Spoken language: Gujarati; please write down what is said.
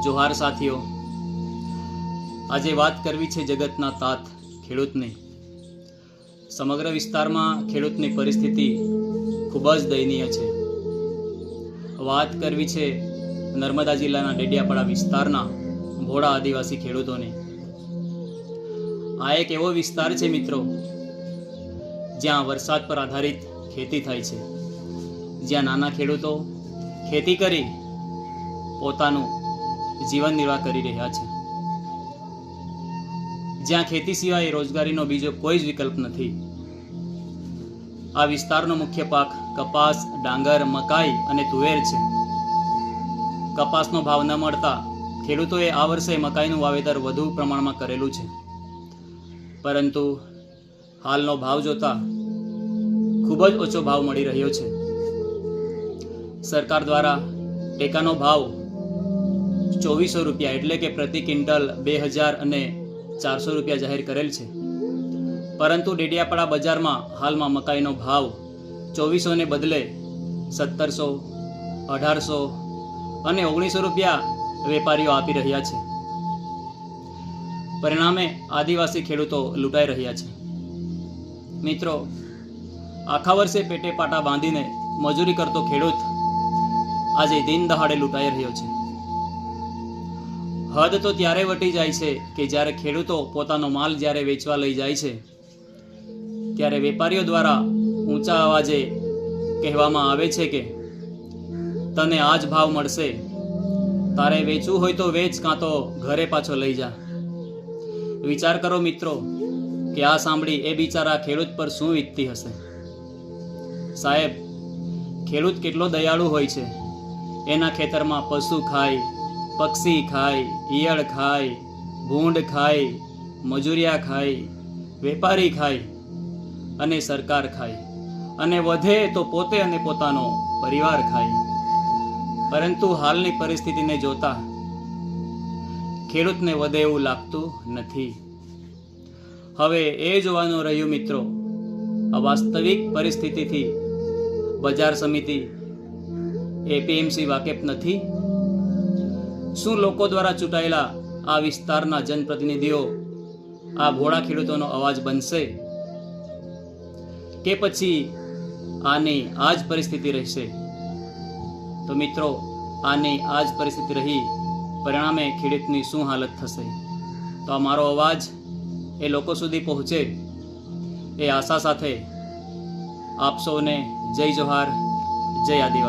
જોહાર સાથીઓ, આજે વાત કરવી છે જગતના તાત ખેડૂતની। સમગ્ર વિસ્તારમાં ખેડૂતની પરિસ્થિતિ ખૂબ જ દયનીય છે। વાત કરવી છે નર્મદા જિલ્લાના ડેડિયાપાડા વિસ્તારના ભોળા આદિવાસી ખેડૂતોની। આ એક એવો વિસ્તાર છે મિત્રો, જ્યાં વરસાદ પર આધારિત ખેતી થાય છે, જ્યાં નાના ખેડૂતો ખેતી કરી પોતાનું જીવન નિર્વાહ કરી રહ્યા છે, જ્યાં ખેતી સિવાય રોજગારીનો બીજો કોઈ જ વિકલ્પ નથી। આ વિસ્તારનો મુખ્ય પાક કપાસ, ડાંગર, મકાઈ અને તુવેર છે। કપાસનો ભાવ ન મળતા ખેડૂતોએ આ વર્ષે મકાઈનું વાવેતર વધુ પ્રમાણમાં કરેલું છે, પરંતુ હાલનો ભાવ જોતા ખૂબ જ ઓછો ભાવ મળી રહ્યો છે। સરકાર દ્વારા ટેકાનો ભાવ 2400 રૂપિયા એટલે કે પ્રતિ ક્વિન્ટલ 2400 રૂપિયા જાહેર કરેલ છે, પરંતુ ડેડિયાપાડા બજારમાં હાલમાં મકાઈનો ભાવ 2400 ને બદલે 1700, 1800 અને 1900 રૂપિયા વેપારીઓ આપી રહ્યા છે। પરિણામે આદિવાસી ખેડૂતો લૂંટાઈ રહ્યા છે। મિત્રો, આખા વર્ષે પેટે પાટા બાંધીને મજૂરી કરતો ખેડૂત આજે દિન દહાડે લૂંટાઈ રહ્યો છે। હદ તો ત્યારે વટી જાય છે કે જ્યારે ખેડૂતો પોતાનો માલ જ્યારે વેચવા લઈ જાય છે, ત્યારે વેપારીઓ દ્વારા ઊંચા અવાજે કહેવામાં આવે છે કે તને આ જ ભાવ મળશે, તારે વેચવું હોય તો વેચ, કાં તો ઘરે પાછો લઈ જા। વિચાર કરો મિત્રો કે આ સાંભળી એ બિચારા ખેડૂત પર શું વીતતી હશે। સાહેબ, ખેડૂત કેટલો દયાળુ હોય છે। એના ખેતરમાં પશુ ખાય, પક્ષી ખાય, ઈયળ ખાય, ભૂંડ ખાય, મજૂરિયા ખાય, વેપારી ખાય અને સરકાર ખાય, અને વધે તો પોતે અને પોતાનો પરિવાર ખાય। પરંતુ હાલની પરિસ્થિતિને જોતા ખેડૂતને વધે એવું લાગતું નથી। હવે એ જોવાનું રહ્યું મિત્રો, આ વાસ્તવિક પરિસ્થિતિથી બજાર સમિતિ એપીએમસી વાકેફ નથી? શું લોકો દ્વારા ચૂંટાયેલા આ વિસ્તારના જનપ્રતિનિધિઓ આ ભોળા ખેડૂતોનો અવાજ બનશે, કે પછી આની આ જ પરિસ્થિતિ રહેશે? તો મિત્રો, આની આ જ પરિસ્થિતિ રહી પરિણામે ખેડૂતની શું હાલત થશે? તો આ મારો અવાજ એ લોકો સુધી પહોંચે એ આશા સાથે આપ સૌને જય જોહાર, જય આદિવાસી।